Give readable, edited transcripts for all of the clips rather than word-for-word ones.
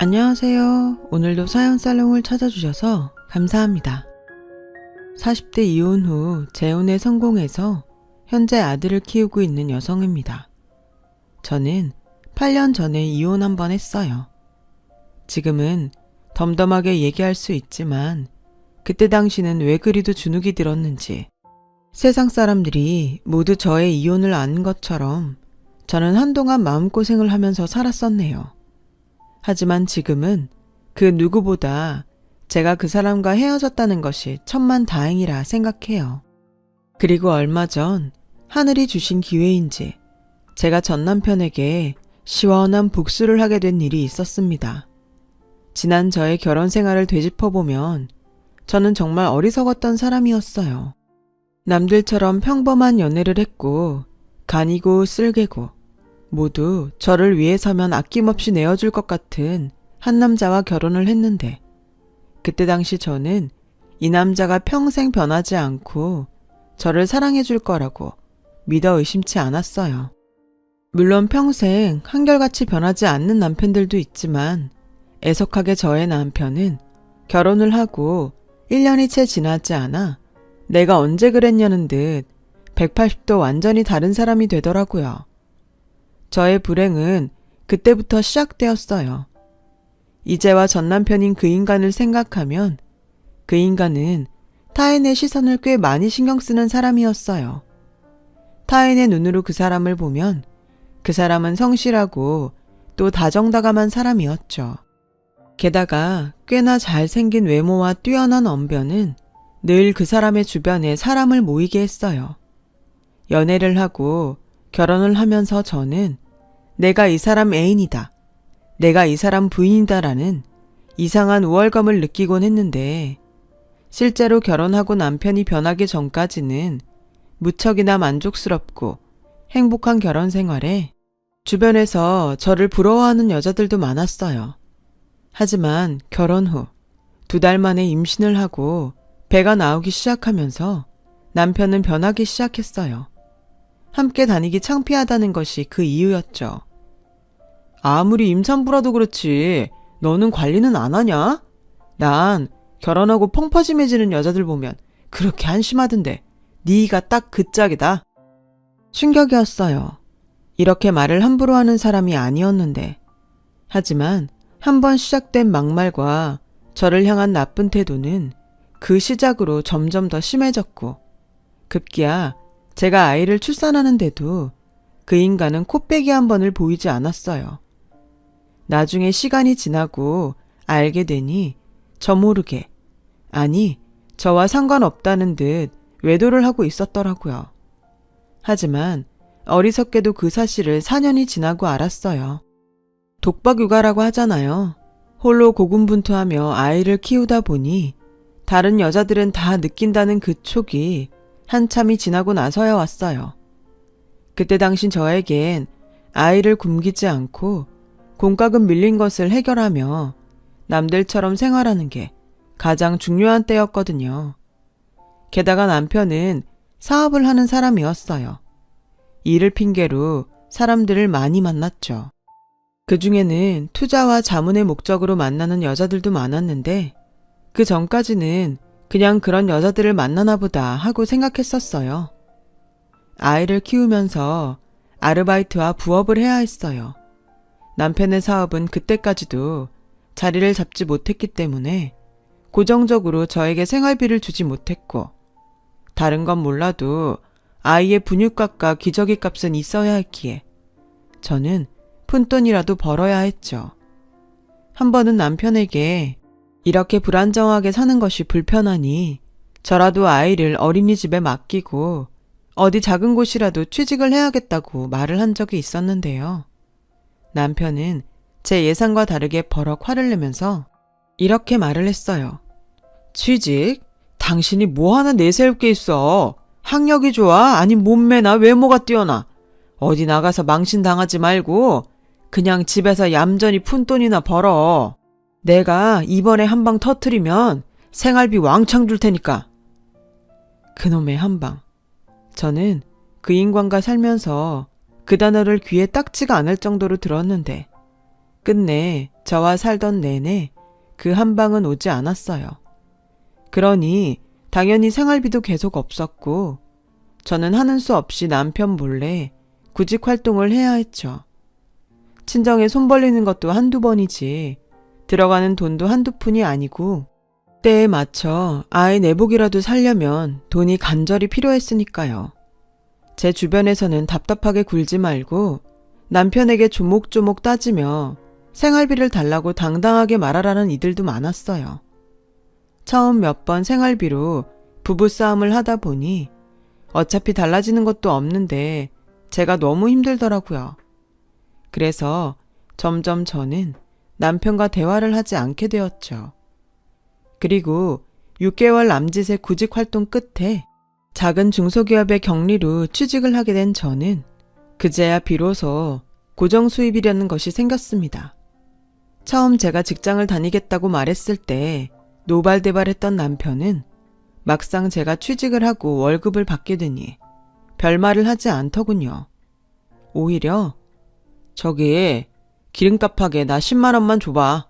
안녕하세요. 오늘도 사연 살롱을 찾아주셔서 감사합니다. 40대 이혼 후 재혼에 성공해서 현재 아들을 키우고 있는 여성입니다. 저는 8년 전에 이혼 한 번 했어요. 지금은 덤덤하게 얘기할 수 있지만 그때 당시는 왜 그리도 주눅이 들었는지 세상 사람들이 모두 저의 이혼을 아는 것처럼 저는 한동안 마음고생을 하면서 살았었네요. 하지만 지금은 그 누구보다 제가 그 사람과 헤어졌다는 것이 천만다행이라 생각해요. 그리고 얼마 전 하늘이 주신 기회인지 제가 전 남편에게 시원한 복수를 하게 된 일이 있었습니다. 지난 저의 결혼 생활을 되짚어보면 저는 정말 어리석었던 사람이었어요. 남들처럼 평범한 연애를 했고 간이고 쓸개고 모두 저를 위해서면 아낌없이 내어줄 것 같은 한 남자와 결혼을 했는데 그때 당시 저는 이 남자가 평생 변하지 않고 저를 사랑해 줄 거라고 믿어 의심치 않았어요. 물론 평생 한결같이 변하지 않는 남편들도 있지만 애석하게 저의 남편은 결혼을 하고 1년이 채 지나지 않아 내가 언제 그랬냐는 듯 180도 완전히 다른 사람이 되더라고요. 저의 불행은 그때부터 시작되었어요. 이제와 전 남편인 그 인간을 생각하면 그 인간은 타인의 시선을 꽤 많이 신경 쓰는 사람이었어요. 타인의 눈으로 그 사람을 보면 그 사람은 성실하고 또 다정다감한 사람이었죠. 게다가 꽤나 잘생긴 외모와 뛰어난 언변은 늘 그 사람의 주변에 사람을 모이게 했어요. 연애를 하고 결혼을 하면서 저는 내가 이 사람 애인이다, 내가 이 사람 부인이다라는 이상한 우월감을 느끼곤 했는데 실제로 결혼하고 남편이 변하기 전까지는 무척이나 만족스럽고 행복한 결혼 생활에 주변에서 저를 부러워하는 여자들도 많았어요. 하지만 결혼 후 2달 만에 임신을 하고 배가 나오기 시작하면서 남편은 변하기 시작했어요. 함께 다니기 창피하다는 것이 그 이유였죠. 아무리 임산부라도 그렇지 너는 관리는 안 하냐? 난 결혼하고 펑퍼짐해지는 여자들 보면 그렇게 한심하던데 네가 딱 그 짝이다. 충격이었어요. 이렇게 말을 함부로 하는 사람이 아니었는데 하지만 한번 시작된 막말과 저를 향한 나쁜 태도는 그 시작으로 점점 더 심해졌고 급기야 제가 아이를 출산하는데도 그 인간은 코빼기 한 번을 보이지 않았어요. 나중에 시간이 지나고 알게 되니 저 모르게, 아니 저와 상관없다는 듯 외도를 하고 있었더라고요. 하지만 어리석게도 그 사실을 4년이 지나고 알았어요. 독박 육아라고 하잖아요. 홀로 고군분투하며 아이를 키우다 보니 다른 여자들은 다 느낀다는 그 촉이 한참이 지나고 나서야 왔어요. 그때 당신 저에겐 아이를 굶기지 않고 공과금 밀린 것을 해결하며 남들처럼 생활하는 게 가장 중요한 때였거든요. 게다가 남편은 사업을 하는 사람이었어요. 일을 핑계로 사람들을 많이 만났죠. 그 중에는 투자와 자문의 목적으로 만나는 여자들도 많았는데 그 전까지는 그냥 그런 여자들을 만나나 보다 하고 생각했었어요. 아이를 키우면서 아르바이트와 부업을 해야 했어요. 남편의 사업은 그때까지도 자리를 잡지 못했기 때문에 고정적으로 저에게 생활비를 주지 못했고 다른 건 몰라도 아이의 분유값과 기저귀 값은 있어야 했기에 저는 푼돈이라도 벌어야 했죠. 한 번은 남편에게 이렇게 불안정하게 사는 것이 불편하니 저라도 아이를 어린이집에 맡기고 어디 작은 곳이라도 취직을 해야겠다고 말을 한 적이 있었는데요. 남편은 제 예상과 다르게 버럭 화를 내면서 이렇게 말을 했어요. 취직? 당신이 뭐 하나 내세울 게 있어. 학력이 좋아? 아니 몸매나 외모가 뛰어나? 어디 나가서 망신당하지 말고 그냥 집에서 얌전히 푼돈이나 벌어. 내가 이번에 한 방 터트리면 생활비 왕창 줄 테니까. 그놈의 한 방. 저는 그 인간과 살면서 그 단어를 귀에 딱지가 않을 정도로 들었는데 끝내 저와 살던 내내 그 한 방은 오지 않았어요. 그러니 당연히 생활비도 계속 없었고 저는 하는 수 없이 남편 몰래 구직 활동을 해야 했죠. 친정에 손 벌리는 것도 한두 번이지 들어가는 돈도 한두 푼이 아니고 때에 맞춰 아이 내복이라도 살려면 돈이 간절히 필요했으니까요. 제 주변에서는 답답하게 굴지 말고 남편에게 조목조목 따지며 생활비를 달라고 당당하게 말하라는 이들도 많았어요. 처음 몇 번 생활비로 부부싸움을 하다 보니 어차피 달라지는 것도 없는데 제가 너무 힘들더라고요. 그래서 점점 저는 남편과 대화를 하지 않게 되었죠. 그리고 6개월 남짓의 구직 활동 끝에 작은 중소기업의 격리로 취직을 하게 된 저는 그제야 비로소 고정 수입이라는 것이 생겼습니다. 처음 제가 직장을 다니겠다고 말했을 때 노발대발했던 남편은 막상 제가 취직을 하고 월급을 받게 되니 별말을 하지 않더군요. 오히려 저기 기름값하게 나 10만 원만 줘봐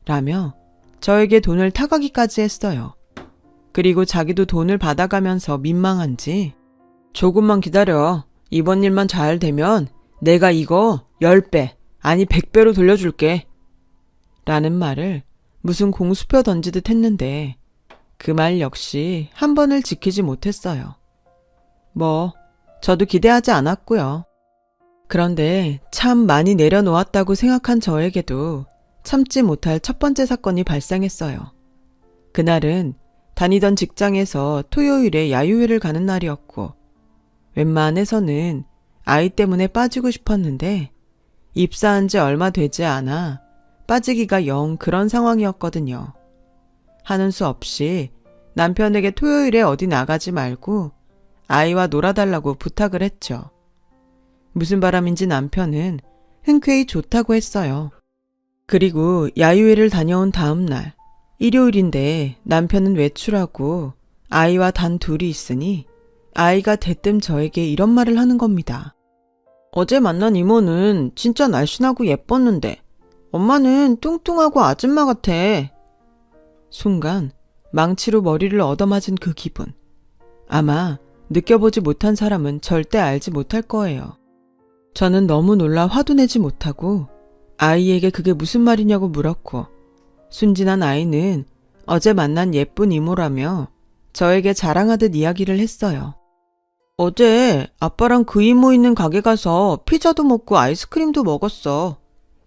라며 저에게 돈을 타가기까지 했어요. 그리고 자기도 돈을 받아가면서 민망한지 조금만 기다려. 이번 일만 잘 되면 내가 이거 10배 아니 100배로 돌려줄게 라는 말을 무슨 공수표 던지듯 했는데 그 말 역시 한 번을 지키지 못했어요. 저도 기대하지 않았고요. 그런데 참 많이 내려놓았다고 생각한 저에게도 참지 못할 첫 번째 사건이 발생했어요. 그날은 다니던 직장에서 토요일에 야유회를 가는 날이었고 웬만해서는 아이 때문에 빠지고 싶었는데 입사한 지 얼마 되지 않아 빠지기가 영 그런 상황이었거든요. 하는 수 없이 남편에게 토요일에 어디 나가지 말고 아이와 놀아달라고 부탁을 했죠. 무슨 바람인지 남편은 흔쾌히 좋다고 했어요. 그리고 야유회를 다녀온 다음 날 일요일인데 남편은 외출하고 아이와 단 둘이 있으니 아이가 대뜸 저에게 이런 말을 하는 겁니다. 어제 만난 이모는 진짜 날씬하고 예뻤는데 엄마는 뚱뚱하고 아줌마 같아. 순간 망치로 머리를 얻어맞은 그 기분. 아마 느껴보지 못한 사람은 절대 알지 못할 거예요. 저는 너무 놀라 화도 내지 못하고 아이에게 그게 무슨 말이냐고 물었고 순진한 아이는 어제 만난 예쁜 이모라며 저에게 자랑하듯 이야기를 했어요. 어제 아빠랑 그 이모 있는 가게 가서 피자도 먹고 아이스크림도 먹었어.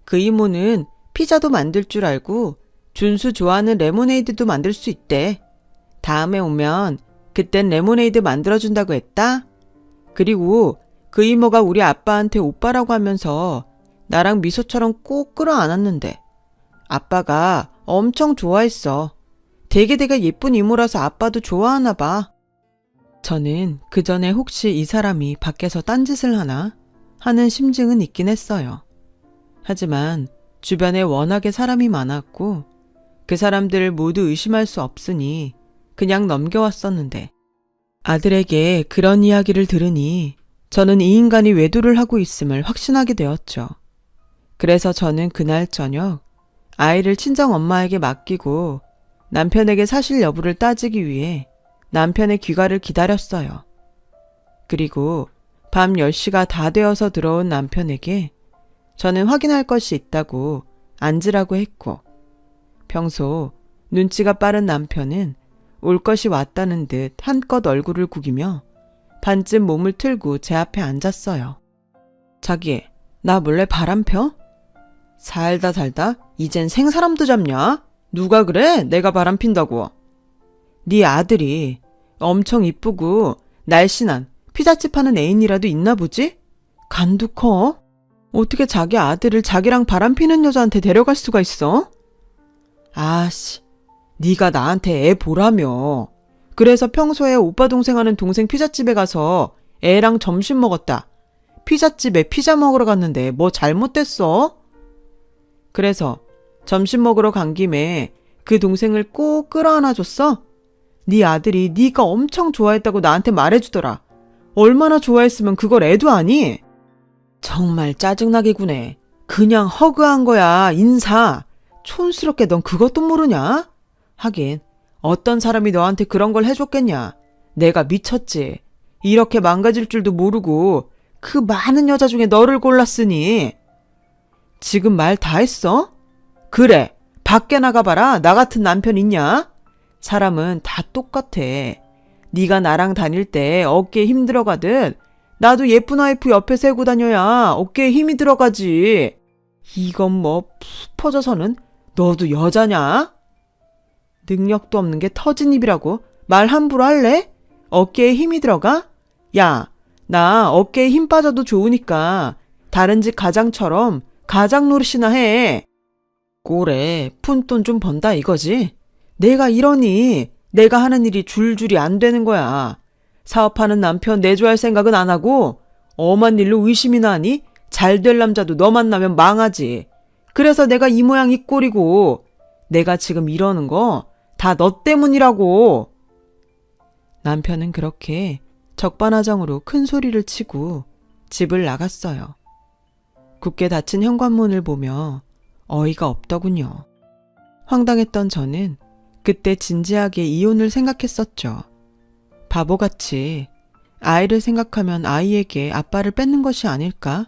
그 이모는 피자도 만들 줄 알고 준수 좋아하는 레모네이드도 만들 수 있대. 다음에 오면 그땐 레모네이드 만들어준다고 했다. 그리고 그 이모가 우리 아빠한테 오빠라고 하면서 나랑 미소처럼 꼭 끌어안았는데 아빠가 엄청 좋아했어. 되게 예쁜 이모라서 아빠도 좋아하나 봐. 저는 그 전에 혹시 이 사람이 밖에서 딴짓을 하나 하는 심증은 있긴 했어요. 하지만 주변에 워낙에 사람이 많았고 그 사람들을 모두 의심할 수 없으니 그냥 넘겨왔었는데 아들에게 그런 이야기를 들으니 저는 이 인간이 외도를 하고 있음을 확신하게 되었죠. 그래서 저는 그날 저녁 아이를 친정엄마에게 맡기고 남편에게 사실 여부를 따지기 위해 남편의 귀가를 기다렸어요. 그리고 밤 10시가 다 되어서 들어온 남편에게 저는 확인할 것이 있다고 앉으라고 했고 평소 눈치가 빠른 남편은 올 것이 왔다는 듯 한껏 얼굴을 구기며 반쯤 몸을 틀고 제 앞에 앉았어요. 자기, 나 몰래 바람 펴? 살다 이젠 생사람도 잡냐? 누가 그래? 내가 바람 핀다고. 네 아들이 엄청 이쁘고 날씬한 피자집 하는 애인이라도 있나 보지? 간도 커? 어떻게 자기 아들을 자기랑 바람 피는 여자한테 데려갈 수가 있어? 아씨, 네가 나한테 애 보라며. 그래서 평소에 오빠 동생 하는 동생 피자집에 가서 애랑 점심 먹었다. 피자집에 피자 먹으러 갔는데 뭐 잘못됐어? 그래서 점심 먹으러 간 김에 그 동생을 꼭 끌어안아 줬어? 네 아들이 네가 엄청 좋아했다고 나한테 말해주더라. 얼마나 좋아했으면 그걸 애도 아니? 정말 짜증나게 구네. 그냥 허그한 거야, 인사. 촌스럽게 넌 그것도 모르냐? 하긴 어떤 사람이 너한테 그런 걸 해줬겠냐. 내가 미쳤지. 이렇게 망가질 줄도 모르고 그 많은 여자 중에 너를 골랐으니. 지금 말 다 했어? 그래, 밖에 나가봐라. 나 같은 남편 있냐? 사람은 다 똑같아. 네가 나랑 다닐 때 어깨에 힘 들어가듯 나도 예쁜 와이프 옆에 세고 다녀야 어깨에 힘이 들어가지. 이건 뭐 푹 퍼져서는 너도 여자냐? 능력도 없는 게 터진 입이라고 말 함부로 할래? 어깨에 힘이 들어가? 야, 나 어깨에 힘 빠져도 좋으니까 다른 집 가장처럼 가장 노릇이나 해. 꼴에 푼돈 좀 번다 이거지? 내가 이러니 내가 하는 일이 줄줄이 안 되는 거야. 사업하는 남편 내조할 생각은 안 하고 엄한 일로 의심이나 하니 잘 될 남자도 너 만나면 망하지. 그래서 내가 이 모양 이 꼴이고 내가 지금 이러는 거 다 너 때문이라고. 남편은 그렇게 적반하장으로 큰 소리를 치고 집을 나갔어요. 굳게 닫힌 현관문을 보며 어이가 없더군요. 황당했던 저는 그때 진지하게 이혼을 생각했었죠. 바보같이 아이를 생각하면 아이에게 아빠를 뺏는 것이 아닐까?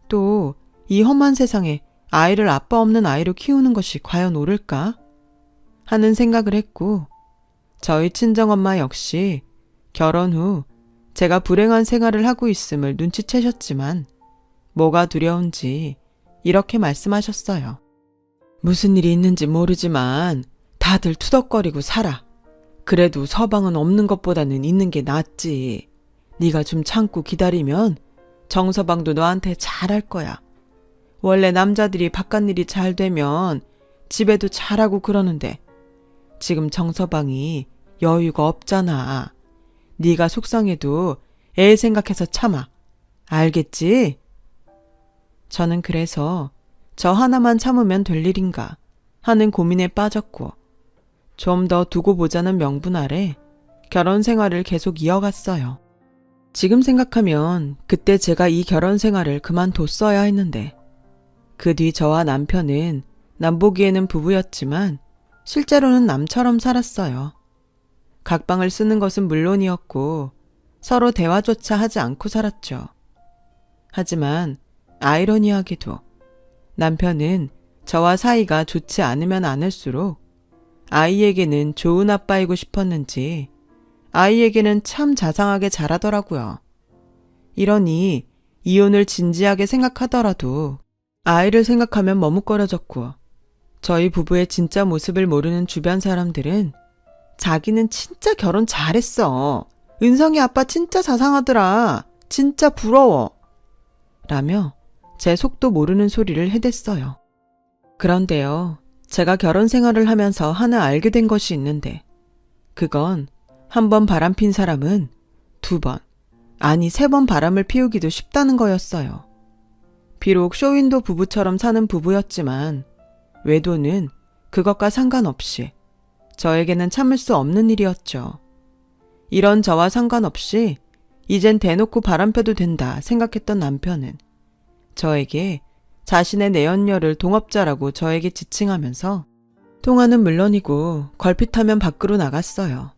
또 이 험한 세상에 아이를 아빠 없는 아이로 키우는 것이 과연 옳을까? 하는 생각을 했고, 저희 친정엄마 역시 결혼 후 제가 불행한 생활을 하고 있음을 눈치채셨지만 뭐가 두려운지 이렇게 말씀하셨어요. 무슨 일이 있는지 모르지만 다들 투덕거리고 살아. 그래도 서방은 없는 것보다는 있는 게 낫지. 네가 좀 참고 기다리면 정서방도 너한테 잘할 거야. 원래 남자들이 바깥일이 잘 되면 집에도 잘하고 그러는데 지금 정서방이 여유가 없잖아. 네가 속상해도 애 생각해서 참아. 알겠지? 저는 그래서 저 하나만 참으면 될 일인가 하는 고민에 빠졌고 좀 더 두고 보자는 명분 아래 결혼 생활을 계속 이어갔어요. 지금 생각하면 그때 제가 이 결혼 생활을 그만뒀어야 했는데 그 뒤 저와 남편은 남보기에는 부부였지만 실제로는 남처럼 살았어요. 각방을 쓰는 것은 물론이었고 서로 대화조차 하지 않고 살았죠. 하지만 아이러니하게도 남편은 저와 사이가 좋지 않으면 않을수록 아이에게는 좋은 아빠이고 싶었는지 아이에게는 참 자상하게 잘하더라고요. 이러니 이혼을 진지하게 생각하더라도 아이를 생각하면 머뭇거려졌고 저희 부부의 진짜 모습을 모르는 주변 사람들은 자기는 진짜 결혼 잘했어. 은성이 아빠 진짜 자상하더라. 진짜 부러워. 라며 제 속도 모르는 소리를 해댔어요. 그런데요, 제가 결혼 생활을 하면서 하나 알게 된 것이 있는데 그건 한 번 바람핀 사람은 두 번, 아니 3번 바람을 피우기도 쉽다는 거였어요. 비록 쇼윈도 부부처럼 사는 부부였지만 외도는 그것과 상관없이 저에게는 참을 수 없는 일이었죠. 이런 저와 상관없이 이젠 대놓고 바람펴도 된다 생각했던 남편은 저에게 자신의 내연녀를 동업자라고 저에게 지칭하면서 통화는 물론이고 걸핏하면 밖으로 나갔어요.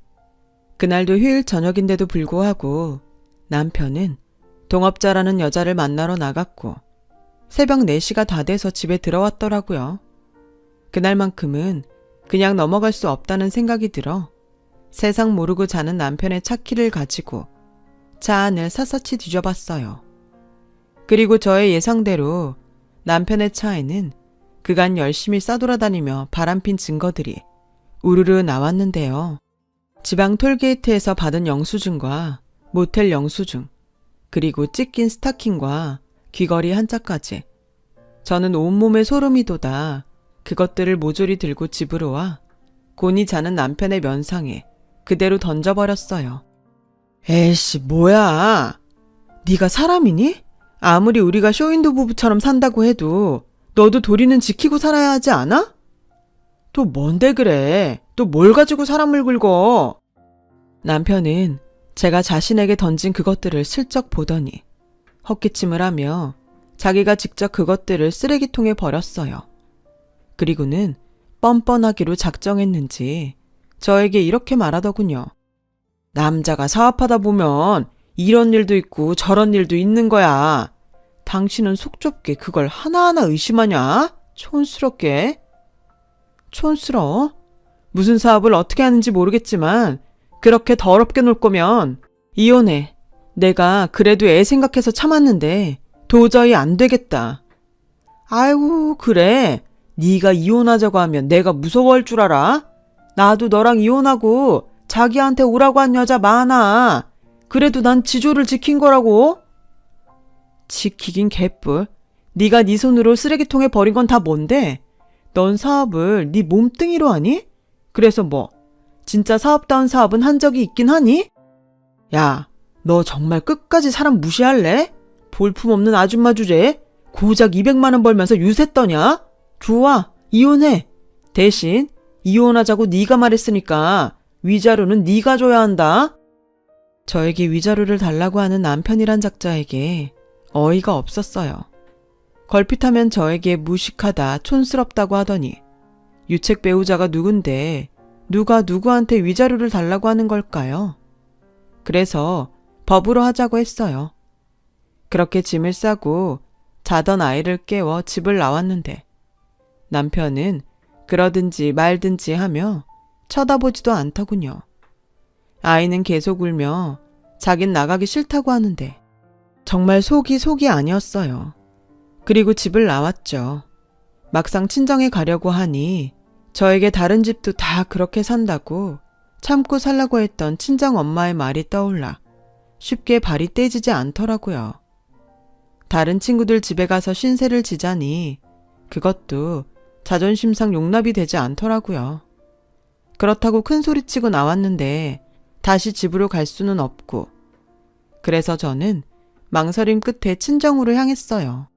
그날도 휴일 저녁인데도 불구하고 남편은 동업자라는 여자를 만나러 나갔고 새벽 4시가 다 돼서 집에 들어왔더라고요. 그날만큼은 그냥 넘어갈 수 없다는 생각이 들어 세상 모르고 자는 남편의 차 키를 가지고 차 안을 샅샅이 뒤져봤어요. 그리고 저의 예상대로 남편의 차에는 그간 열심히 싸돌아다니며 바람핀 증거들이 우르르 나왔는데요. 지방 톨게이트에서 받은 영수증과 모텔 영수증, 그리고 찢긴 스타킹과 귀걸이 한 짝까지. 저는 온몸에 소름이 돋아 그것들을 모조리 들고 집으로 와 곤히 자는 남편의 면상에 그대로 던져버렸어요. 에이씨, 뭐야. 네가 사람이니? 아무리 우리가 쇼윈도 부부처럼 산다고 해도 너도 도리는 지키고 살아야 하지 않아? 또 뭔데 그래? 또 뭘 가지고 사람을 긁어? 남편은 제가 자신에게 던진 그것들을 슬쩍 보더니 헛기침을 하며 자기가 직접 그것들을 쓰레기통에 버렸어요. 그리고는 뻔뻔하기로 작정했는지 저에게 이렇게 말하더군요. 남자가 사업하다 보면 이런 일도 있고 저런 일도 있는 거야. 당신은 속 좁게 그걸 하나하나 의심하냐? 촌스럽게. 촌스러워? 무슨 사업을 어떻게 하는지 모르겠지만 그렇게 더럽게 놀 거면 이혼해. 내가 그래도 애 생각해서 참았는데 도저히 안 되겠다. 아이고 그래. 네가 이혼하자고 하면 내가 무서워할 줄 알아? 나도 너랑 이혼하고 자기한테 오라고 한 여자 많아. 그래도 난 지조를 지킨 거라고. 지키긴 개뿔. 네가 네 손으로 쓰레기통에 버린 건 다 뭔데? 넌 사업을 네 몸뚱이로 하니? 그래서 뭐 진짜 사업다운 사업은 한 적이 있긴 하니? 야, 너 정말 끝까지 사람 무시할래? 볼품없는 아줌마 주제에 고작 200만 원 벌면서 유세 떠냐? 좋아, 이혼해. 대신 이혼하자고 네가 말했으니까 위자료는 네가 줘야 한다. 저에게 위자료를 달라고 하는 남편이란 작자에게 어이가 없었어요. 걸핏하면 저에게 무식하다, 촌스럽다고 하더니 유책 배우자가 누군데 누가 누구한테 위자료를 달라고 하는 걸까요? 그래서 법으로 하자고 했어요. 그렇게 짐을 싸고 자던 아이를 깨워 집을 나왔는데 남편은 그러든지 말든지 하며 쳐다보지도 않더군요. 아이는 계속 울며 자긴 나가기 싫다고 하는데 정말 속이 아니었어요. 그리고 집을 나왔죠. 막상 친정에 가려고 하니 저에게 다른 집도 다 그렇게 산다고 참고 살라고 했던 친정 엄마의 말이 떠올라 쉽게 발이 떼지지 않더라고요. 다른 친구들 집에 가서 신세를 지자니 그것도 자존심상 용납이 되지 않더라고요. 그렇다고 큰 소리치고 나왔는데 다시 집으로 갈 수는 없고 그래서 저는 망설임 끝에 친정으로 향했어요.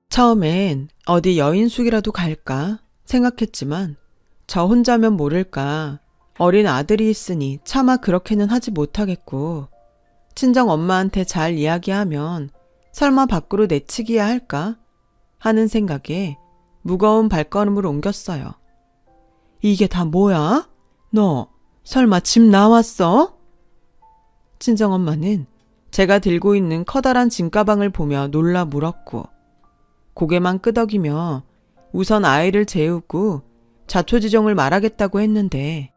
처음엔 어디 여인숙이라도 갈까 생각했지만 저 혼자면 모를까 어린 아들이 있으니 차마 그렇게는 하지 못하겠고 친정 엄마한테 잘 이야기하면 설마 밖으로 내치기야 할까 하는 생각에 무거운 발걸음을 옮겼어요. 이게 다 뭐야? 너 설마 집 나왔어? 친정엄마는 제가 들고 있는 커다란 짐가방을 보며 놀라 물었고 고개만 끄덕이며 우선 아이를 재우고 자초지종을 말하겠다고 했는데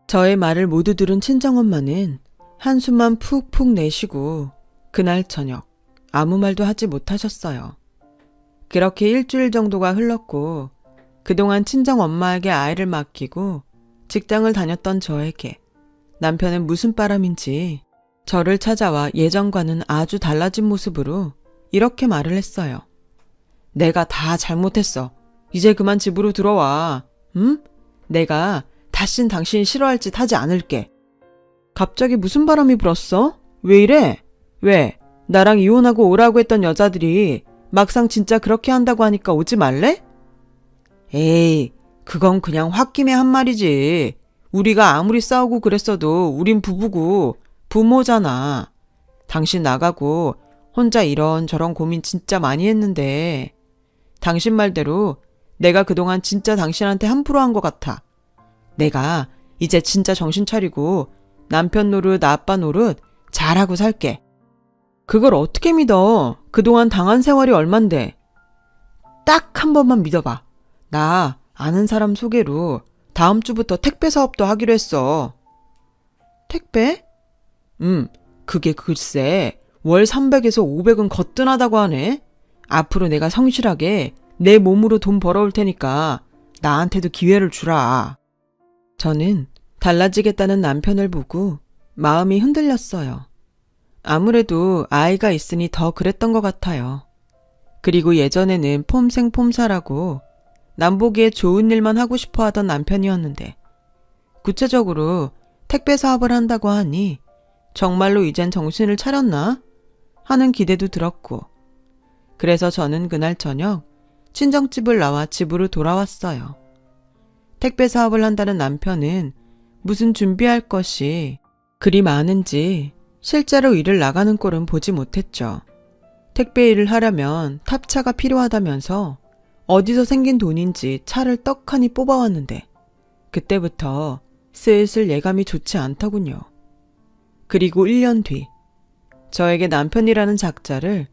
저의 말을 모두 들은 친정엄마는 한숨만 푹푹 내쉬고 그날 저녁 아무 말도 하지 못하셨어요. 그렇게 일주일 정도가 흘렀고 그동안 친정엄마에게 아이를 맡기고 직장을 다녔던 저에게 남편은 무슨 바람인지 저를 찾아와 예전과는 아주 달라진 모습으로 이렇게 말을 했어요. 내가 다 잘못했어. 이제 그만 집으로 들어와. 응? 내가 다신 당신 싫어할 짓 하지 않을게. 갑자기 무슨 바람이 불었어? 왜 이래? 왜? 나랑 이혼하고 오라고 했던 여자들이 막상 진짜 그렇게 한다고 하니까 오지 말래? 에이, 그건 그냥 홧김에 한 말이지. 우리가 아무리 싸우고 그랬어도 우린 부부고 부모잖아. 당신 나가고 혼자 이런저런 고민 진짜 많이 했는데 당신 말대로 내가 그동안 진짜 당신한테 함부로 한 것 같아. 내가 이제 진짜 정신 차리고 남편 노릇 아빠 노릇 잘하고 살게. 그걸 어떻게 믿어? 그동안 당한 세월이 얼만데. 딱 한 번만 믿어봐. 나 아는 사람 소개로 다음 주부터 택배 사업도 하기로 했어. 택배? 그게 글쎄 월 300에서 500은 거뜬하다고 하네. 앞으로 내가 성실하게 내 몸으로 돈 벌어올 테니까 나한테도 기회를 주라. 저는 달라지겠다는 남편을 보고 마음이 흔들렸어요. 아무래도 아이가 있으니 더 그랬던 것 같아요. 그리고 예전에는 폼생폼사라고 남보기에 좋은 일만 하고 싶어 하던 남편이었는데 구체적으로 택배 사업을 한다고 하니 정말로 이젠 정신을 차렸나 하는 기대도 들었고 그래서 저는 그날 저녁 친정집을 나와 집으로 돌아왔어요. 택배 사업을 한다는 남편은 무슨 준비할 것이 그리 많은지 실제로 일을 나가는 꼴은 보지 못했죠. 택배 일을 하려면 탑차가 필요하다면서 어디서 생긴 돈인지 차를 떡하니 뽑아왔는데 그때부터 슬슬 예감이 좋지 않더군요. 그리고 1년 뒤 저에게 남편이라는 작자를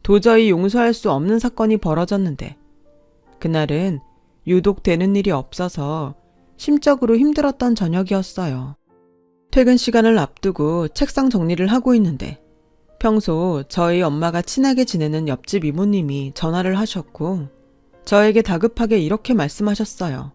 도저히 용서할 수 없는 사건이 벌어졌는데 그날은 유독 되는 일이 없어서 심적으로 힘들었던 저녁이었어요. 퇴근 시간을 앞두고 책상 정리를 하고 있는데 평소 저희 엄마가 친하게 지내는 옆집 이모님이 전화를 하셨고 저에게 다급하게 이렇게 말씀하셨어요.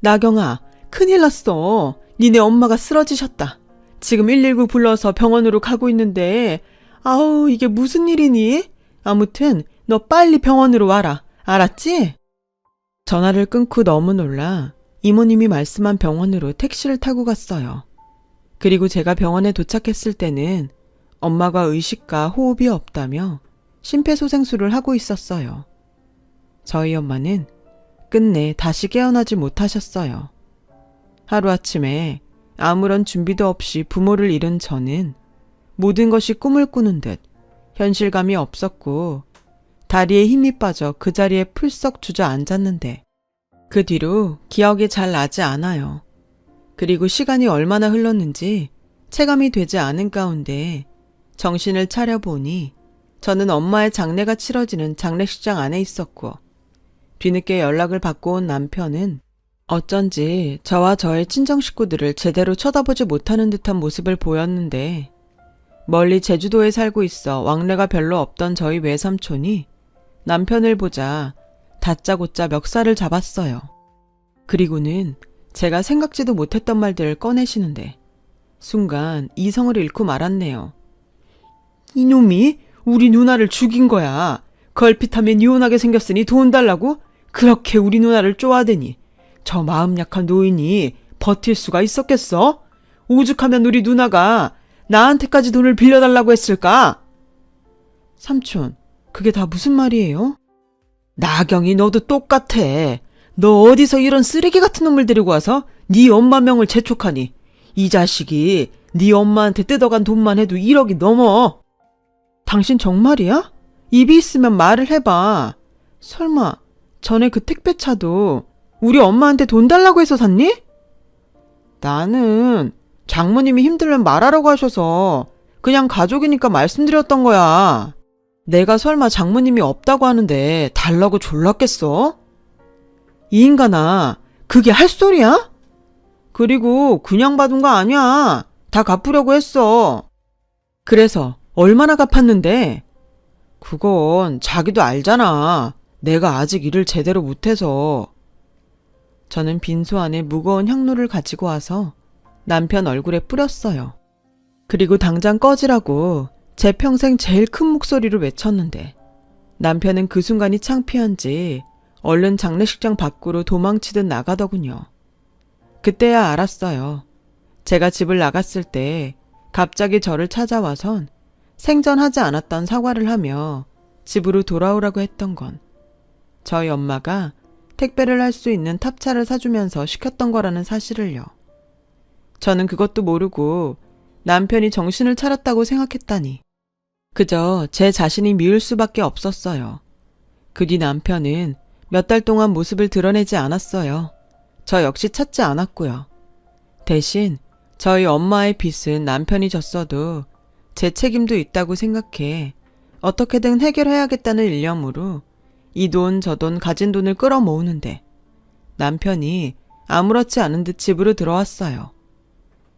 나경아, 큰일 났어. 니네 엄마가 쓰러지셨다. 지금 119 불러서 병원으로 가고 있는데 아우 이게 무슨 일이니? 아무튼 너 빨리 병원으로 와라. 알았지? 전화를 끊고 너무 놀라 이모님이 말씀한 병원으로 택시를 타고 갔어요. 그리고 제가 병원에 도착했을 때는 엄마가 의식과 호흡이 없다며 심폐소생술을 하고 있었어요. 저희 엄마는 끝내 다시 깨어나지 못하셨어요. 하루아침에 아무런 준비도 없이 부모를 잃은 저는 모든 것이 꿈을 꾸는 듯 현실감이 없었고 다리에 힘이 빠져 그 자리에 풀썩 주저앉았는데 그 뒤로 기억이 잘 나지 않아요. 그리고 시간이 얼마나 흘렀는지 체감이 되지 않은 가운데 정신을 차려보니 저는 엄마의 장례가 치러지는 장례식장 안에 있었고 뒤늦게 연락을 받고 온 남편은 어쩐지 저와 저의 친정 식구들을 제대로 쳐다보지 못하는 듯한 모습을 보였는데 멀리 제주도에 살고 있어 왕래가 별로 없던 저희 외삼촌이 남편을 보자 다짜고짜 멱살을 잡았어요. 그리고는 제가 생각지도 못했던 말들을 꺼내시는데 순간 이성을 잃고 말았네요. 이놈이 우리 누나를 죽인 거야. 걸핏하면 이혼하게 생겼으니 돈 달라고 그렇게 우리 누나를 쪼아대니 저 마음 약한 노인이 버틸 수가 있었겠어? 오죽하면 우리 누나가 나한테까지 돈을 빌려달라고 했을까? 삼촌, 그게 다 무슨 말이에요? 나경이 너도 똑같아. 너 어디서 이런 쓰레기 같은 놈을 데리고 와서 네 엄마 명을 재촉하니 이 자식이 네 엄마한테 뜯어간 돈만 해도 1억이 넘어. 당신 정말이야? 입이 있으면 말을 해봐. 설마 전에 그 택배차도 우리 엄마한테 돈 달라고 해서 샀니? 나는 장모님이 힘들면 말하라고 하셔서 그냥 가족이니까 말씀드렸던 거야. 내가 설마 장모님이 없다고 하는데 달라고 졸랐겠어? 이 인간아, 그게 할 소리야? 그리고 그냥 받은 거 아니야. 다 갚으려고 했어. 그래서 얼마나 갚았는데? 그건 자기도 알잖아. 내가 아직 일을 제대로 못해서. 저는 빈소 안에 무거운 향로를 가지고 와서 남편 얼굴에 뿌렸어요. 그리고 당장 꺼지라고 제 평생 제일 큰 목소리로 외쳤는데 남편은 그 순간이 창피한지 얼른 장례식장 밖으로 도망치듯 나가더군요. 그때야 알았어요. 제가 집을 나갔을 때 갑자기 저를 찾아와선 생전하지 않았던 사과를 하며 집으로 돌아오라고 했던 건 저희 엄마가 택배를 할 수 있는 탑차를 사주면서 시켰던 거라는 사실을요. 저는 그것도 모르고 남편이 정신을 차렸다고 생각했다니 그저 제 자신이 미울 수밖에 없었어요. 그 뒤 남편은 몇 달 동안 모습을 드러내지 않았어요. 저 역시 찾지 않았고요. 대신 저희 엄마의 빚은 남편이 졌어도 제 책임도 있다고 생각해 어떻게든 해결해야겠다는 일념으로 이 돈 저 돈 가진 돈을 끌어모으는데 남편이 아무렇지 않은 듯 집으로 들어왔어요.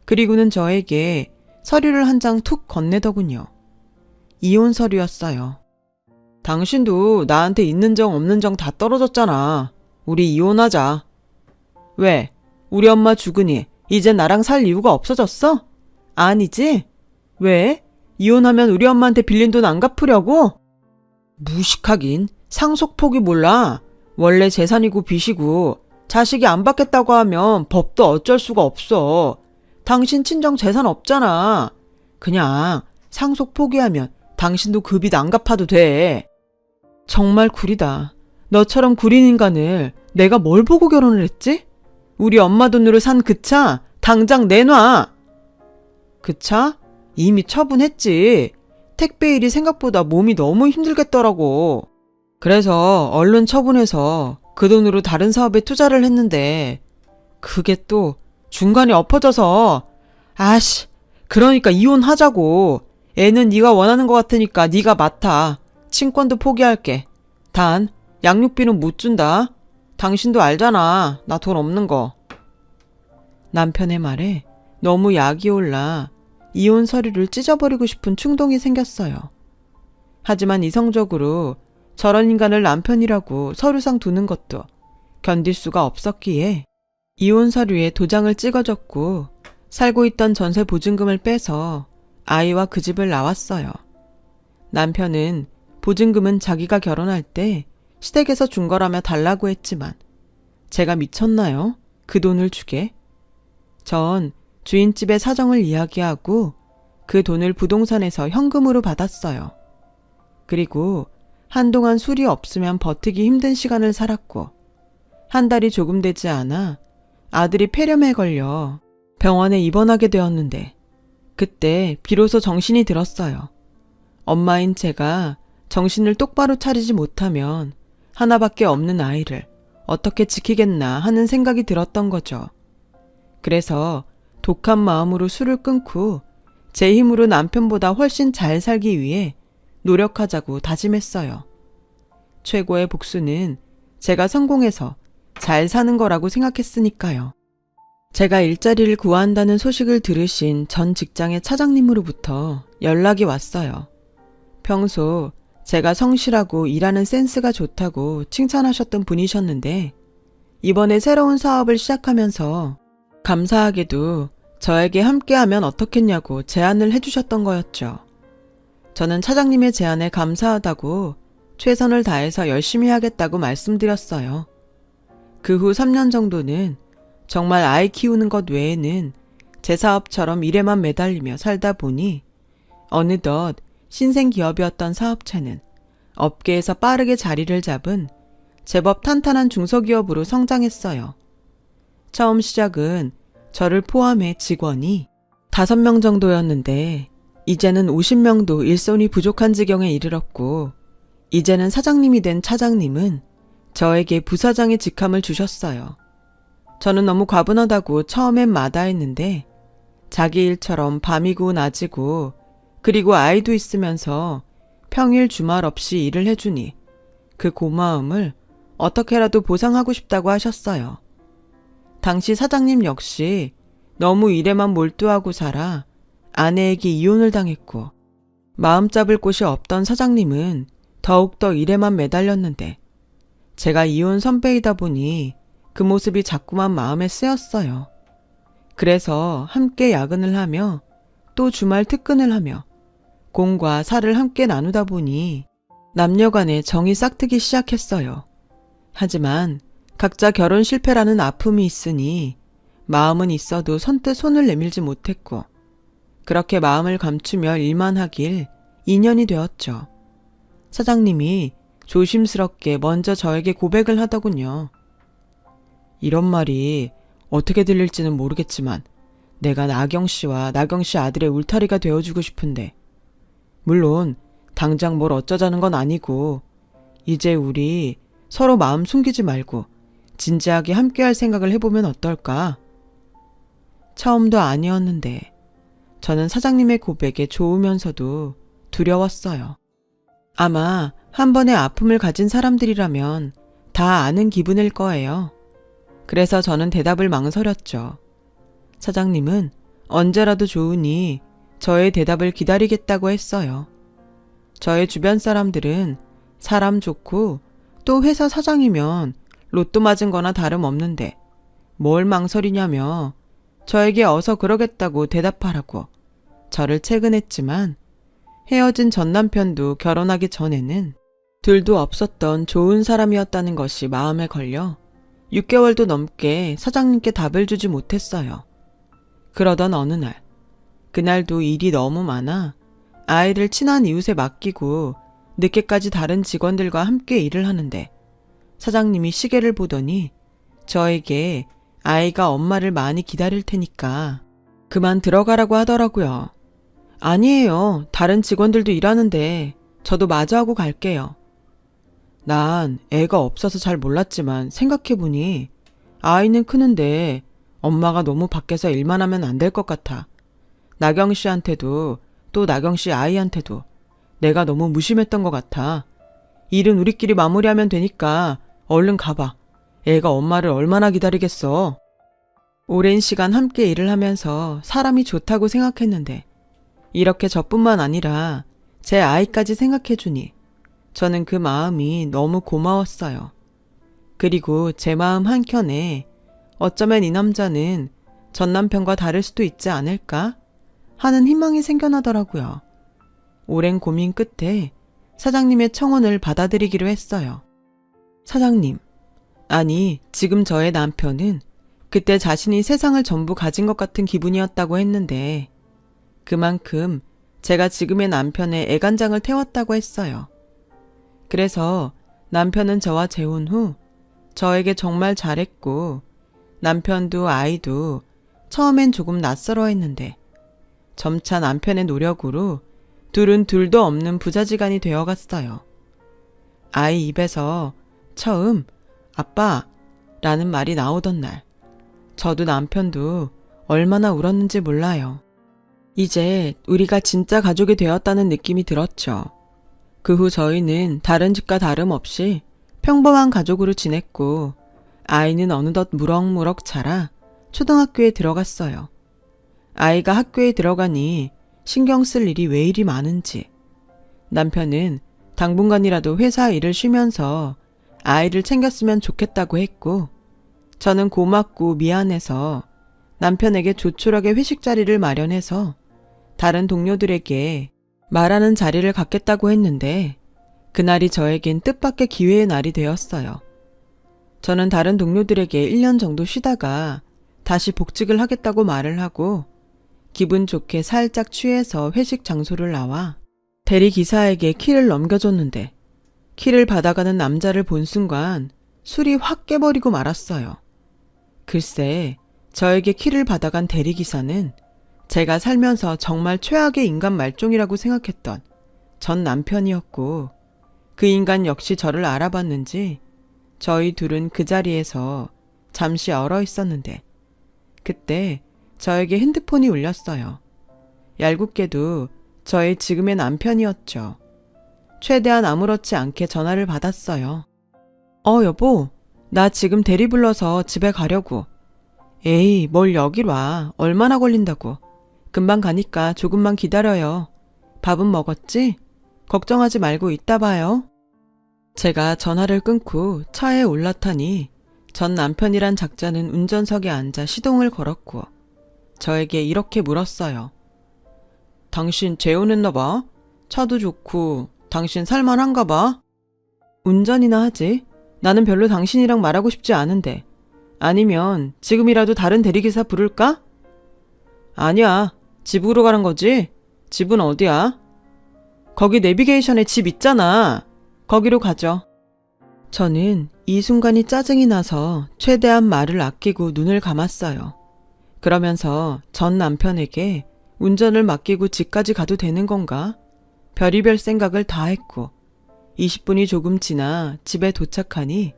그리고는 저에게 서류를 한 장 툭 건네더군요. 이혼 서류였어요. 당신도 나한테 있는 정 없는 정 다 떨어졌잖아. 우리 이혼하자. 왜? 우리 엄마 죽으니 이제 나랑 살 이유가 없어졌어? 아니지? 왜? 이혼하면 우리 엄마한테 빌린 돈 안 갚으려고? 무식하긴. 상속폭이 몰라. 원래 재산이고 빚이고 자식이 안 받겠다고 하면 법도 어쩔 수가 없어. 당신 친정 재산 없잖아. 그냥 상속 포기하면 당신도 그 빚 안 갚아도 돼. 정말 구리다. 너처럼 구린 인간을 내가 뭘 보고 결혼을 했지? 우리 엄마 돈으로 산 그 차 당장 내놔. 그 차? 이미 처분했지. 택배 일이 생각보다 몸이 너무 힘들겠더라고. 그래서 얼른 처분해서 그 돈으로 다른 사업에 투자를 했는데 그게 또 중간에 엎어져서 그러니까 이혼하자고. 애는 네가 원하는 것 같으니까 네가 맡아. 친권도 포기할게. 단 양육비는 못 준다. 당신도 알잖아. 나 돈 없는 거. 남편의 말에 너무 약이 올라 이혼 서류를 찢어버리고 싶은 충동이 생겼어요. 하지만 이성적으로 저런 인간을 남편이라고 서류상 두는 것도 견딜 수가 없었기에 이혼 서류에 도장을 찍어줬고 살고 있던 전세 보증금을 빼서 아이와 그 집을 나왔어요. 남편은 보증금은 자기가 결혼할 때 시댁에서 준 거라며 달라고 했지만 제가 미쳤나요? 그 돈을 주게? 전 주인집의 사정을 이야기하고 그 돈을 부동산에서 현금으로 받았어요. 그리고 한동안 술이 없으면 버티기 힘든 시간을 살았고 한 달이 조금 되지 않아 아들이 폐렴에 걸려 병원에 입원하게 되었는데 그때 비로소 정신이 들었어요. 엄마인 제가 정신을 똑바로 차리지 못하면 하나밖에 없는 아이를 어떻게 지키겠나 하는 생각이 들었던 거죠. 그래서 독한 마음으로 술을 끊고 제 힘으로 남편보다 훨씬 잘 살기 위해 노력하자고 다짐했어요. 최고의 복수는 제가 성공해서 잘 사는 거라고 생각했으니까요. 제가 일자리를 구한다는 소식을 들으신 전 직장의 차장님으로부터 연락이 왔어요. 평소 제가 성실하고 일하는 센스가 좋다고 칭찬하셨던 분이셨는데 이번에 새로운 사업을 시작하면서 감사하게도 저에게 함께하면 어떻겠냐고 제안을 해주셨던 거였죠. 저는 차장님의 제안에 감사하다고 최선을 다해서 열심히 하겠다고 말씀드렸어요. 그 후 3년 정도는 정말 아이 키우는 것 외에는 제 사업처럼 일에만 매달리며 살다 보니 어느덧 신생 기업이었던 사업체는 업계에서 빠르게 자리를 잡은 제법 탄탄한 중소기업으로 성장했어요. 처음 시작은 저를 포함해 직원이 5명 정도였는데 이제는 50명도 일손이 부족한 지경에 이르렀고 이제는 사장님이 된 차장님은 저에게 부사장의 직함을 주셨어요. 저는 너무 과분하다고 처음엔 마다했는데 자기 일처럼 밤이고 낮이고 그리고 아이도 있으면서 평일 주말 없이 일을 해주니 그 고마움을 어떻게라도 보상하고 싶다고 하셨어요. 당시 사장님 역시 너무 일에만 몰두하고 살아 아내에게 이혼을 당했고 마음 잡을 곳이 없던 사장님은 더욱더 일에만 매달렸는데 제가 이혼 선배이다 보니 그 모습이 자꾸만 마음에 쓰였어요. 그래서 함께 야근을 하며 또 주말 특근을 하며 공과 사를 함께 나누다 보니 남녀 간의 정이 싹트기 시작했어요. 하지만 각자 결혼 실패라는 아픔이 있으니 마음은 있어도 선뜻 손을 내밀지 못했고 그렇게 마음을 감추며 일만 하길 2년이 되었죠. 사장님이 조심스럽게 먼저 저에게 고백을 하더군요. 이런 말이 어떻게 들릴지는 모르겠지만 내가 나경 씨와 나경 씨 아들의 울타리가 되어주고 싶은데 물론 당장 뭘 어쩌자는 건 아니고 이제 우리 서로 마음 숨기지 말고 진지하게 함께할 생각을 해보면 어떨까? 처음도 아니었는데 저는 사장님의 고백에 좋으면서도 두려웠어요. 아마 한 번의 아픔을 가진 사람들이라면 다 아는 기분일 거예요. 그래서 저는 대답을 망설였죠. 사장님은 언제라도 좋으니 저의 대답을 기다리겠다고 했어요. 저의 주변 사람들은 사람 좋고 또 회사 사장이면 로또 맞은 거나 다름없는데 뭘 망설이냐며 저에게 어서 그러겠다고 대답하라고 저를 채근했지만 헤어진 전 남편도 결혼하기 전에는 둘도 없었던 좋은 사람이었다는 것이 마음에 걸려 6개월도 넘게 사장님께 답을 주지 못했어요. 그러던 어느 날, 그날도 일이 너무 많아 아이를 친한 이웃에 맡기고 늦게까지 다른 직원들과 함께 일을 하는데 사장님이 시계를 보더니 저에게 아이가 엄마를 많이 기다릴 테니까 그만 들어가라고 하더라고요. 아니에요. 다른 직원들도 일하는데 저도 마주하고 갈게요. 난 애가 없어서 잘 몰랐지만 생각해보니 아이는 크는데 엄마가 너무 밖에서 일만 하면 안 될 것 같아. 나경 씨한테도 또 나경 씨 아이한테도 내가 너무 무심했던 것 같아. 일은 우리끼리 마무리하면 되니까 얼른 가봐. 애가 엄마를 얼마나 기다리겠어. 오랜 시간 함께 일을 하면서 사람이 좋다고 생각했는데 이렇게 저뿐만 아니라 제 아이까지 생각해주니 저는 그 마음이 너무 고마웠어요. 그리고 제 마음 한켠에 어쩌면 이 남자는 전 남편과 다를 수도 있지 않을까 하는 희망이 생겨나더라고요. 오랜 고민 끝에 사장님의 청혼을 받아들이기로 했어요. 사장님, 아니 지금 저의 남편은 그때 자신이 세상을 전부 가진 것 같은 기분이었다고 했는데 그만큼 제가 지금의 남편의 애간장을 태웠다고 했어요. 그래서 남편은 저와 재혼 후 저에게 정말 잘했고 남편도 아이도 처음엔 조금 낯설어했는데 점차 남편의 노력으로 둘은 둘도 없는 부자지간이 되어갔어요. 아이 입에서 처음 아빠 라는 말이 나오던 날 저도 남편도 얼마나 울었는지 몰라요. 이제 우리가 진짜 가족이 되었다는 느낌이 들었죠. 그 후 저희는 다른 집과 다름없이 평범한 가족으로 지냈고 아이는 어느덧 무럭무럭 자라 초등학교에 들어갔어요. 아이가 학교에 들어가니 신경 쓸 일이 왜 이리 많은지 남편은 당분간이라도 회사 일을 쉬면서 아이를 챙겼으면 좋겠다고 했고 저는 고맙고 미안해서 남편에게 조촐하게 회식 자리를 마련해서 다른 동료들에게 말하는 자리를 갖겠다고 했는데 그날이 저에겐 뜻밖의 기회의 날이 되었어요. 저는 다른 동료들에게 1년 정도 쉬다가 다시 복직을 하겠다고 말을 하고 기분 좋게 살짝 취해서 회식 장소를 나와 대리기사에게 키를 넘겨줬는데 키를 받아가는 남자를 본 순간 술이 확 깨버리고 말았어요. 글쎄, 저에게 키를 받아간 대리기사는 제가 살면서 정말 최악의 인간 말종이라고 생각했던 전 남편이었고 그 인간 역시 저를 알아봤는지 저희 둘은 그 자리에서 잠시 얼어 있었는데 그때 저에게 핸드폰이 울렸어요. 얄궂게도 저의 지금의 남편이었죠. 최대한 아무렇지 않게 전화를 받았어요. 여보, 나 지금 대리 불러서 집에 가려고. 에이, 뭘 여길 와. 얼마나 걸린다고. 금방 가니까 조금만 기다려요. 밥은 먹었지? 걱정하지 말고 이따 봐요. 제가 전화를 끊고 차에 올라타니 전 남편이란 작자는 운전석에 앉아 시동을 걸었고 저에게 이렇게 물었어요. 당신 재혼했나 봐? 차도 좋고 당신 살만한가 봐? 운전이나 하지. 나는 별로 당신이랑 말하고 싶지 않은데. 아니면 지금이라도 다른 대리기사 부를까? 아니야. 집으로 가는 거지? 집은 어디야? 거기 내비게이션에 집 있잖아. 거기로 가죠. 저는 이 순간이 짜증이 나서 최대한 말을 아끼고 눈을 감았어요. 그러면서 전 남편에게 운전을 맡기고 집까지 가도 되는 건가? 별의별 생각을 다 했고 20분이 조금 지나 집에 도착하니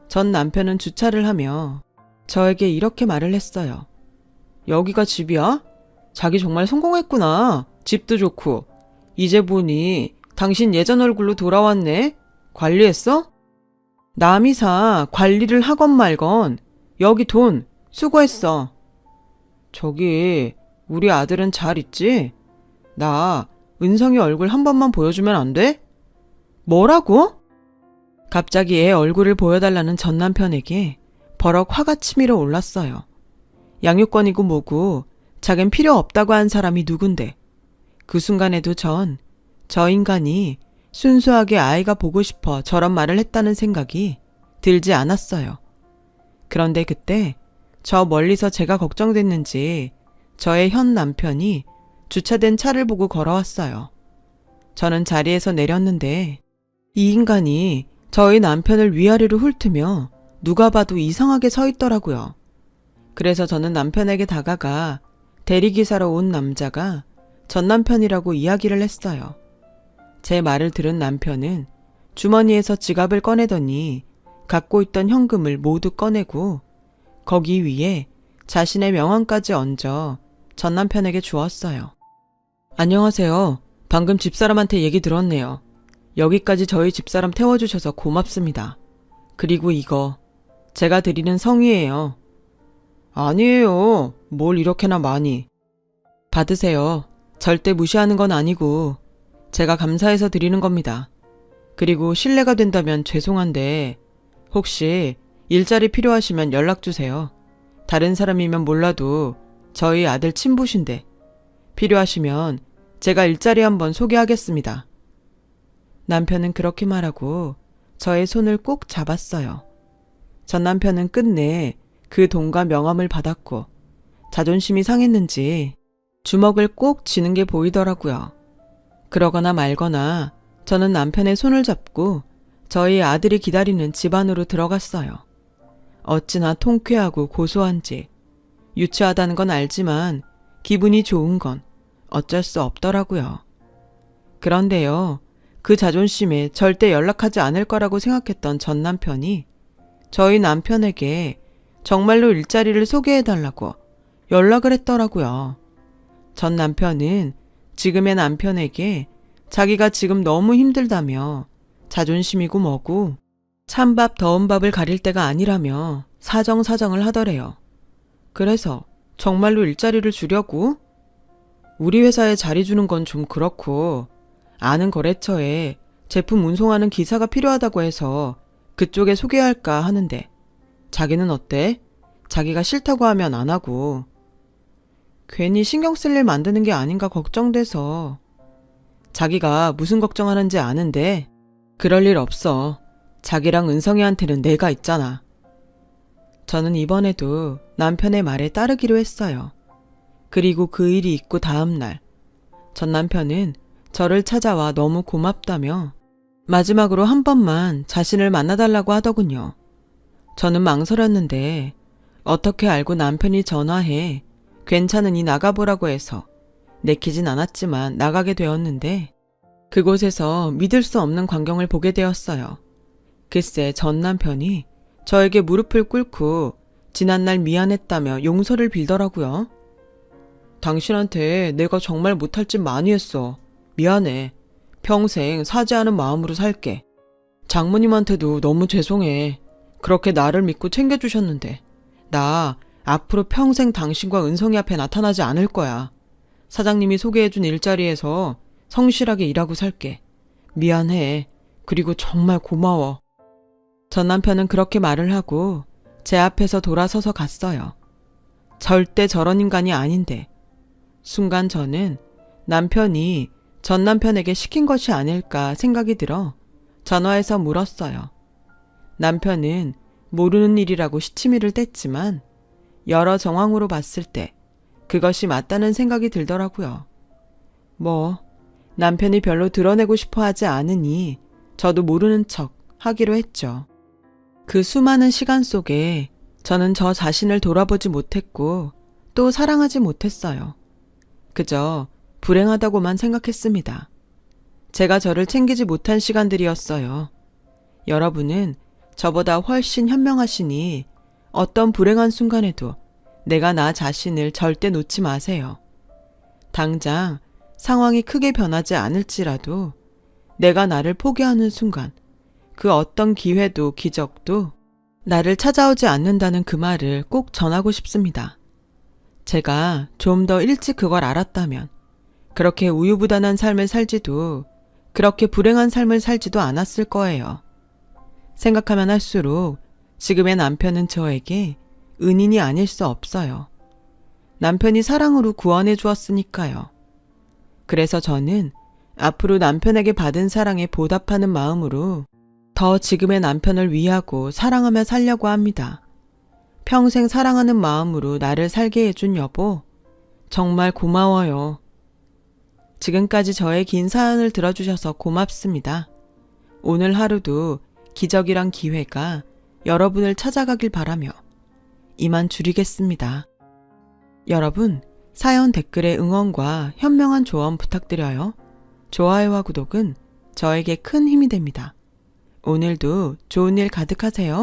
전 남편은 주차를 하며 저에게 이렇게 말을 했어요. 여기가 집이야? 자기 정말 성공했구나. 집도 좋고. 이제 보니 당신 예전 얼굴로 돌아왔네. 관리했어? 남이사 관리를 하건 말건 여기 돈 수고했어. 저기 우리 아들은 잘 있지? 나 은성이 얼굴 한 번만 보여주면 안 돼? 뭐라고? 갑자기 애 얼굴을 보여달라는 전 남편에게 버럭 화가 치밀어 올랐어요. 양육권이고 뭐고 자긴 필요 없다고 한 사람이 누군데. 그 순간에도 저 인간이 순수하게 아이가 보고 싶어 저런 말을 했다는 생각이 들지 않았어요. 그런데 그때 저 멀리서 제가 걱정됐는지 저의 현 남편이 주차된 차를 보고 걸어왔어요. 저는 자리에서 내렸는데 이 인간이 저희 남편을 위아래로 훑으며 누가 봐도 이상하게 서 있더라고요. 그래서 저는 남편에게 다가가 대리기사로 온 남자가 전 남편이라고 이야기를 했어요. 제 말을 들은 남편은 주머니에서 지갑을 꺼내더니 갖고 있던 현금을 모두 꺼내고 거기 위에 자신의 명함까지 얹어 전 남편에게 주었어요. 안녕하세요. 방금 집사람한테 얘기 들었네요. 여기까지 저희 집사람 태워주셔서 고맙습니다. 그리고 이거 제가 드리는 성의예요. 아니에요. 뭘 이렇게나 많이. 받으세요. 절대 무시하는 건 아니고 제가 감사해서 드리는 겁니다. 그리고 실례가 된다면 죄송한데 혹시 일자리 필요하시면 연락 주세요. 다른 사람이면 몰라도 저희 아들 친부신데 필요하시면 제가 일자리 한번 소개하겠습니다. 남편은 그렇게 말하고 저의 손을 꼭 잡았어요. 전 남편은 끝내 그 돈과 명함을 받았고 자존심이 상했는지 주먹을 꼭 쥐는 게 보이더라고요. 그러거나 말거나 저는 남편의 손을 잡고 저희 아들이 기다리는 집 안으로 들어갔어요. 어찌나 통쾌하고 고소한지 유치하다는 건 알지만 기분이 좋은 건 어쩔 수 없더라고요. 그런데요, 그 자존심에 절대 연락하지 않을 거라고 생각했던 전 남편이 저희 남편에게 정말로 일자리를 소개해달라고 연락을 했더라고요. 전 남편은 지금의 남편에게 자기가 지금 너무 힘들다며 자존심이고 뭐고 찬밥 더운 밥을 가릴 때가 아니라며 사정사정을 하더래요. 그래서 정말로 일자리를 주려고? 우리 회사에 자리 주는 건 좀 그렇고 아는 거래처에 제품 운송하는 기사가 필요하다고 해서 그쪽에 소개할까 하는데 자기는 어때? 자기가 싫다고 하면 안 하고. 괜히 신경 쓸 일 만드는 게 아닌가 걱정돼서. 자기가 무슨 걱정하는지 아는데 그럴 일 없어. 자기랑 은성이한테는 내가 있잖아. 저는 이번에도 남편의 말에 따르기로 했어요. 그리고 그 일이 있고 다음 날 전 남편은 저를 찾아와 너무 고맙다며 마지막으로 한 번만 자신을 만나달라고 하더군요. 저는 망설였는데 어떻게 알고 남편이 전화해 괜찮으니 나가보라고 해서 내키진 않았지만 나가게 되었는데 그곳에서 믿을 수 없는 광경을 보게 되었어요. 글쎄 전 남편이 저에게 무릎을 꿇고 지난날 미안했다며 용서를 빌더라고요. 당신한테 내가 정말 못할 짓 많이 했어. 미안해. 평생 사죄하는 마음으로 살게. 장모님한테도 너무 죄송해. 그렇게 나를 믿고 챙겨주셨는데 나 앞으로 평생 당신과 은성이 앞에 나타나지 않을 거야. 사장님이 소개해준 일자리에서 성실하게 일하고 살게. 미안해. 그리고 정말 고마워. 전 남편은 그렇게 말을 하고 제 앞에서 돌아서서 갔어요. 절대 저런 인간이 아닌데 순간 저는 남편이 전 남편에게 시킨 것이 아닐까 생각이 들어 전화해서 물었어요. 남편은 모르는 일이라고 시치미를 뗐지만 여러 정황으로 봤을 때 그것이 맞다는 생각이 들더라고요. 뭐 남편이 별로 드러내고 싶어 하지 않으니 저도 모르는 척 하기로 했죠. 그 수많은 시간 속에 저는 저 자신을 돌아보지 못했고 또 사랑하지 못했어요. 그저 불행하다고만 생각했습니다. 제가 저를 챙기지 못한 시간들이었어요. 여러분은 저보다 훨씬 현명하시니 어떤 불행한 순간에도 내가 나 자신을 절대 놓지 마세요. 당장 상황이 크게 변하지 않을지라도 내가 나를 포기하는 순간 그 어떤 기회도 기적도 나를 찾아오지 않는다는 그 말을 꼭 전하고 싶습니다. 제가 좀 더 일찍 그걸 알았다면 그렇게 우유부단한 삶을 살지도 그렇게 불행한 삶을 살지도 않았을 거예요. 생각하면 할수록 지금의 남편은 저에게 은인이 아닐 수 없어요. 남편이 사랑으로 구원해 주었으니까요. 그래서 저는 앞으로 남편에게 받은 사랑에 보답하는 마음으로 더 지금의 남편을 위하고 사랑하며 살려고 합니다. 평생 사랑하는 마음으로 나를 살게 해준 여보, 정말 고마워요. 지금까지 저의 긴 사연을 들어주셔서 고맙습니다. 오늘 하루도 기적이란 기회가 여러분을 찾아가길 바라며 이만 줄이겠습니다. 여러분, 사연 댓글에 응원과 현명한 조언 부탁드려요. 좋아요와 구독은 저에게 큰 힘이 됩니다. 오늘도 좋은 일 가득하세요.